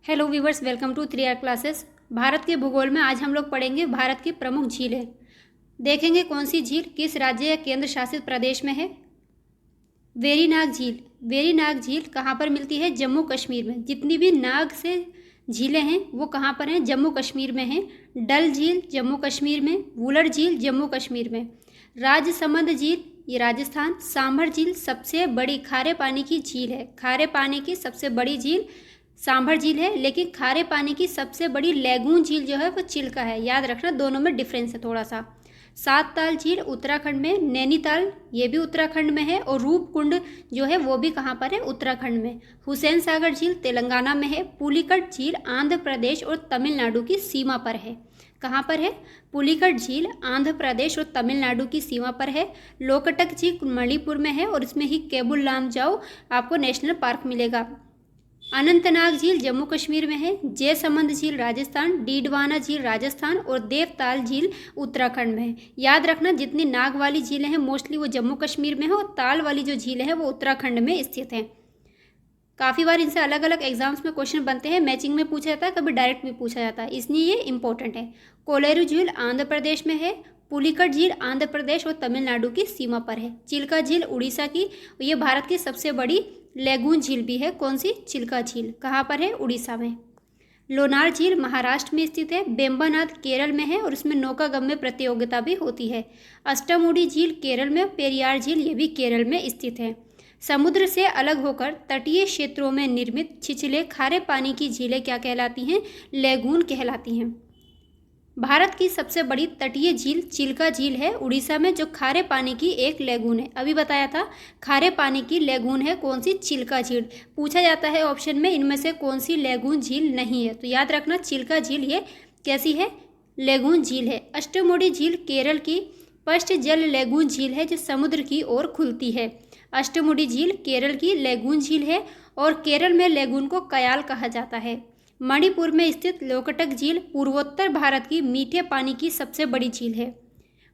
Hello viewers, welcome to 3R classes. Bharat के भूगोल में आज हम लोग पढ़ेंगे भारत की प्रमुख झीलें। देखेंगे कौन सी झील किस राज्य या केंद्र शासित प्रदेश में है। वेरीनाग झील। वेरीनाग झील कहाँ पर मिलती है? जम्मू कश्मीर में। जितनी भी नाग से झीलें हैं वो कहाँ पर हैं? जम्मू कश्मीर में हैं। डल झील जम्मू कश्मीर में, वुलर झील जम्मू कश्मीर में, राजसमंद झील ये राजस्थान, सांभर झील सबसे बड़ी खारे पानी की झील है। खारे पानी की सबसे बड़ी झील सांभर झील है, लेकिन खारे पानी की सबसे बड़ी लैगून झील जो है वो चिल्का है। याद रखना, दोनों में डिफरेंस है थोड़ा सा। सात ताल झील उत्तराखंड में, नैनीताल ये भी उत्तराखंड में है, और रूपकुंड जो है वो भी कहाँ पर है? उत्तराखंड में। हुसैन सागर झील तेलंगाना में है। पुलिकट झील आंध्र प्रदेश और तमिलनाडु की सीमा पर है। कहाँ पर है? पुलिकट झील आंध्र प्रदेश और तमिलनाडु की सीमा पर है। लोकटक झील मणिपुर में है और इसमें ही केबुल लामजाओ आपको नेशनल पार्क मिलेगा। अनंतनाग झील जम्मू कश्मीर में है। जयसमंद झील राजस्थान, डीडवाना झील राजस्थान और देवताल झील उत्तराखंड में है। याद रखना, जितनी नाग वाली झीलें हैं मोस्टली वो जम्मू कश्मीर में है और ताल वाली जो झीलें हैं वो उत्तराखंड में स्थित हैं। काफ़ी बार इनसे अलग अलग एग्जाम्स में क्वेश्चन बनते हैं, मैचिंग में पूछा जाता है, कभी डायरेक्ट भी पूछा जाता है, इसलिए ये इंपॉर्टेंट है। कोलेरू झील आंध्र प्रदेश में है। पुलिकट झील आंध्र प्रदेश और तमिलनाडु की सीमा पर है। चिल्का झील उड़ीसा की, ये भारत की सबसे बड़ी लैगून झील भी है। कौन सी? चिल्का झील। कहाँ पर है? उड़ीसा में। लोनार झील महाराष्ट्र में स्थित है। बेम्बानाथ केरल में है और इसमें नौकागम्य प्रतियोगिता भी होती है। अष्टमुडी झील केरल में, पेरियार झील ये भी केरल में स्थित है। समुद्र से अलग होकर तटीय क्षेत्रों में निर्मित छिछले खारे पानी की झीलें क्या कहलाती हैं? लैगून कहलाती हैं। भारत की सबसे बड़ी तटीय झील चिल्का झील है उड़ीसा में, जो खारे पानी की एक लैगून है। अभी बताया था खारे पानी की लैगून है कौन सी? चिल्का झील। पूछा जाता है ऑप्शन में इनमें से कौन सी लैगून झील नहीं है, तो याद रखना चिल्का झील ये कैसी है? लैगून झील है। अष्टमुडी झील केरल की पश्च जल लैगून झील है जो समुद्र की ओर खुलती है। अष्टमुडी झील केरल की लैगून झील है और केरल में लैगून को कयाल कहा जाता है। मणिपुर में स्थित लोकटक झील पूर्वोत्तर भारत की मीठे पानी की सबसे बड़ी झील है।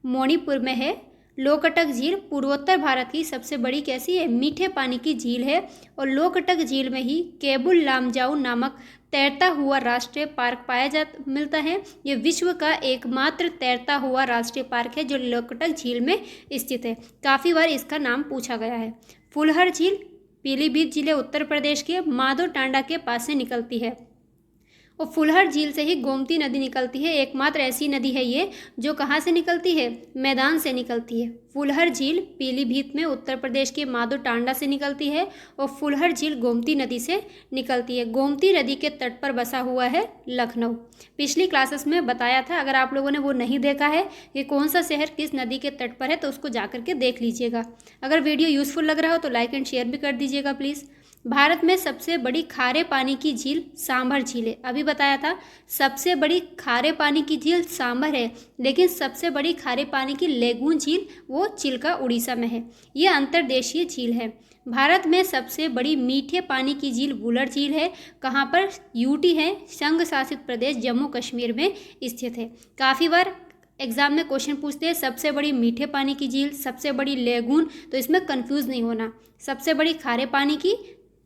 मणिपुर में है लोकटक झील, पूर्वोत्तर भारत की सबसे बड़ी कैसी है? मीठे पानी की झील है। और लोकटक झील में ही केबुल लामजाऊ नामक तैरता हुआ राष्ट्रीय पार्क मिलता है। ये विश्व का एकमात्र तैरता हुआ राष्ट्रीय पार्क है जो लोकटक झील में स्थित है। काफ़ी बार इसका नाम पूछा गया है। फुलहर झील पीलीभीत जिले उत्तर प्रदेश के माधो टांडा के पास से निकलती है और फुलहर झील से ही गोमती नदी निकलती है। एकमात्र ऐसी नदी है ये जो कहाँ से निकलती है? मैदान से निकलती है। फुलहर झील पीलीभीत में उत्तर प्रदेश के माधो टांडा से निकलती है और फुलहर झील गोमती नदी से निकलती है। गोमती नदी के तट पर बसा हुआ है लखनऊ। पिछली क्लासेस में बताया था, अगर आप लोगों ने वो नहीं देखा है कि कौन सा शहर किस नदी के तट पर है तो उसको जा करके देख लीजिएगा। अगर वीडियो यूज़फुल लग रहा हो तो लाइक एंड शेयर भी कर दीजिएगा प्लीज़। भारत में सबसे बड़ी खारे पानी की झील सांभर झील है। अभी बताया था सबसे बड़ी खारे पानी की झील सांभर है, लेकिन सबसे बड़ी खारे पानी की लैगून झील वो चिल्का उड़ीसा में है। ये अंतर्देशीय झील है। भारत में सबसे बड़ी मीठे पानी की झील वुलर झील है। कहाँ पर? यूटी है, संघ शासित प्रदेश जम्मू कश्मीर में स्थित है। काफ़ी बार एग्जाम में क्वेश्चन पूछते हैं सबसे बड़ी मीठे पानी की झील, सबसे बड़ी लैगून, तो इसमें कंफ्यूज नहीं होना। सबसे बड़ी खारे पानी की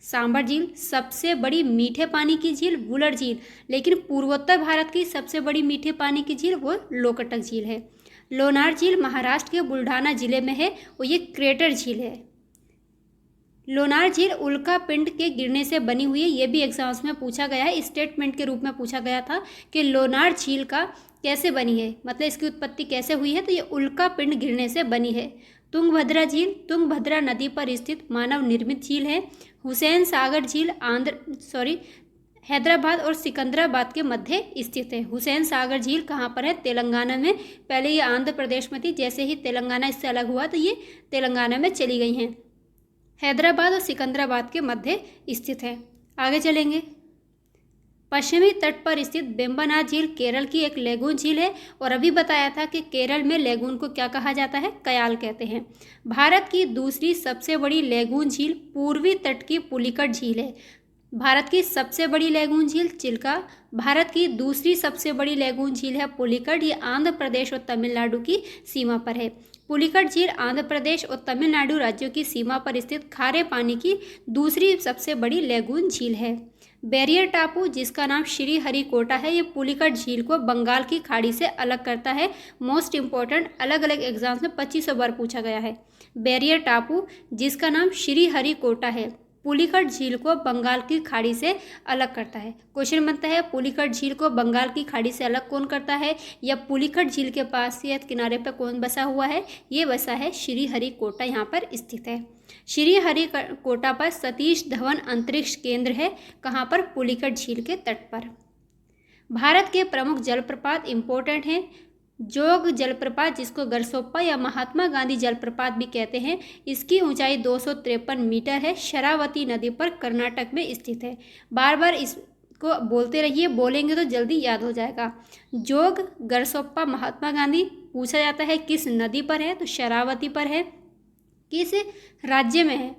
सांभर झील, सबसे बड़ी मीठे पानी की झील वुलर झील, लेकिन पूर्वोत्तर भारत की सबसे बड़ी मीठे पानी की झील वो लोकटक झील है। लोनार झील महाराष्ट्र के बुल्ढाना जिले में है और ये क्रेटर झील है। लोनार झील उल्का पिंड के गिरने से बनी हुई है। ये भी एग्जाम्स में पूछा गया है, स्टेटमेंट के रूप में पूछा गया था कि लोनार झील का कैसे बनी है, मतलब इसकी उत्पत्ति कैसे हुई है, तो ये उल्का पिंड गिरने से बनी है। तुंगभद्रा झील तुंगभद्रा नदी पर स्थित मानव निर्मित झील है। हुसैन सागर झील हैदराबाद और सिकंदराबाद के मध्य स्थित है। हुसैन सागर झील कहाँ पर है? तेलंगाना में। पहले ये आंध्र प्रदेश में थी, जैसे ही तेलंगाना इससे अलग हुआ तो ये तेलंगाना में चली गई हैं। हैदराबाद और सिकंदराबाद के मध्य स्थित है। आगे चलेंगे। पश्चिमी तट पर स्थित बेम्बानाथ झील केरल की एक लैगून झील है और अभी बताया था कि केरल में लैगून को क्या कहा जाता है? कयाल कहते हैं। भारत की दूसरी सबसे बड़ी लैगून झील पूर्वी तट की पुलिकट झील है। भारत की सबसे बड़ी लैगून झील चिल्का, भारत की दूसरी सबसे बड़ी लैगून झील है पुलिकट। ये आंध्र प्रदेश और तमिलनाडु की सीमा पर है। पुलिकट झील आंध्र प्रदेश और तमिलनाडु राज्यों की सीमा पर स्थित खारे पानी की दूसरी सबसे बड़ी लैगून झील है। बैरियर टापू जिसका नाम श्रीहरिकोटा है, ये पुलिकट झील को बंगाल की खाड़ी से अलग करता है। मोस्ट इंपॉर्टेंट, अलग अलग एग्जाम्स में 2500 बार पूछा गया है। बैरियर टापू जिसका नाम श्रीहरिकोटा है, पुलिकट झील को बंगाल की खाड़ी से अलग करता है। क्वेश्चन बनता है पुलिकट झील को बंगाल की खाड़ी से अलग कौन करता है, या पुलिकट झील के पास या किनारे पर कौन बसा हुआ है? ये बसा है श्रीहरिकोटा, यहाँ पर स्थित है। श्रीहरिकोटा पर सतीश धवन अंतरिक्ष केंद्र है। कहाँ पर? पुलिकट झील के तट पर। भारत के प्रमुख जलप्रपात इंपॉर्टेंट हैं। जोग जलप्रपात जिसको गरसोप्पा या महात्मा गांधी जलप्रपात भी कहते हैं, इसकी ऊंचाई 253 मीटर है। शरावती नदी पर कर्नाटक में स्थित है। बार बार इसको बोलते रहिए, बोलेंगे तो जल्दी याद हो जाएगा। जोग गरसोप्पा महात्मा गांधी पूछा जाता है किस नदी पर है, तो शरावती पर है। किस राज्य में है,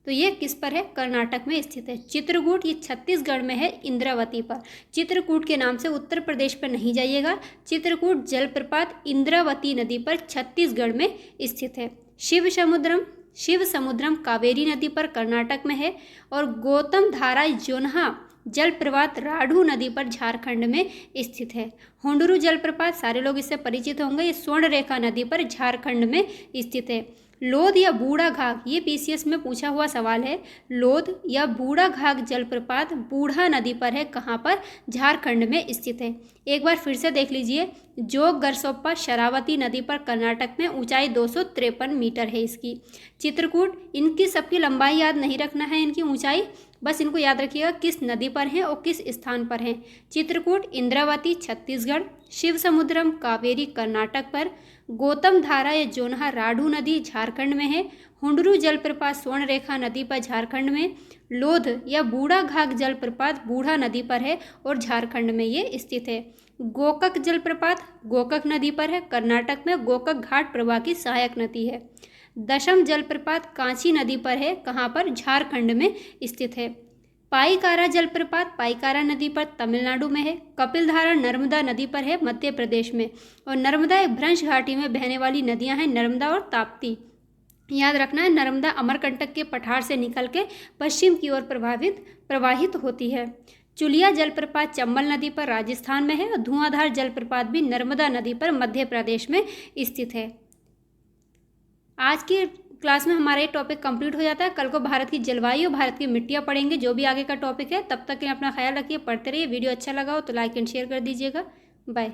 तो ये किस पर है? कर्नाटक में स्थित है। चित्रकूट ये छत्तीसगढ़ में है, इंद्रावती पर। चित्रकूट के नाम से उत्तर प्रदेश पर नहीं जाइएगा। चित्रकूट जलप्रपात इंद्रावती नदी पर छत्तीसगढ़ में स्थित है। शिव समुद्रम कावेरी नदी पर कर्नाटक में है। और गौतम धारा जोन्हा जलप्रपात राढ़ू नदी पर झारखंड में स्थित है। हुंडरू जलप्रपात सारे लोग इससे परिचित होंगे, ये स्वर्णरेखा नदी पर झारखंड में स्थित है। लोध या बूढ़ा घाघ, ये पीसीएस में पूछा हुआ सवाल है। लोध या बूढ़ा घाघ जलप्रपात बूढ़ा नदी पर है। कहाँ पर? झारखंड में स्थित है। एक बार फिर से देख लीजिए। जोग गरसोप्पा शरावती नदी पर कर्नाटक में, ऊंचाई 253 मीटर है इसकी। चित्रकूट, इनकी सबकी लंबाई याद नहीं रखना है, इनकी ऊंचाई बस इनको याद रखिएगा किस नदी पर हैं और किस स्थान पर हैं। चित्रकूट इंद्रावती छत्तीसगढ़, शिव समुद्रम कावेरी कर्नाटक पर, गौतम धारा या जोन्हा राढ़ू नदी झारखंड में है। हुंडरू जलप्रपात स्वर्णरेखा नदी पर झारखंड में। लोध या बूढ़ा घाघ जलप्रपात बूढ़ा नदी पर है और झारखंड में ये स्थित है। गोकक जलप्रपात गोकक नदी पर है, कर्नाटक में। गोकक घाट प्रवाह की सहायक नदी है। दशम जलप्रपात कांची नदी पर है। कहाँ पर? झारखंड में स्थित है। पाईकारा जलप्रपात पाईकारा नदी पर तमिलनाडु में है। कपिलधारा नर्मदा नदी पर है, मध्य प्रदेश में। और नर्मदा एक भ्रंश घाटी में बहने वाली नदियां हैं, नर्मदा और ताप्ती। याद रखना है, नर्मदा अमरकंटक के पठार से निकल के पश्चिम की ओर प्रवाहित होती है। चुलिया जलप्रपात चंबल नदी पर राजस्थान में है। और धुआंधार जलप्रपात भी नर्मदा नदी पर मध्य प्रदेश में स्थित है। आज की क्लास में हमारा ये टॉपिक कंप्लीट हो जाता है। कल को भारत की जलवायु, भारत की मिट्टियाँ पढ़ेंगे, जो भी आगे का टॉपिक है। तब तक के लिए अपना ख्याल रखिए, पढ़ते रहिए। वीडियो अच्छा लगा हो तो लाइक एंड शेयर कर दीजिएगा। बाय।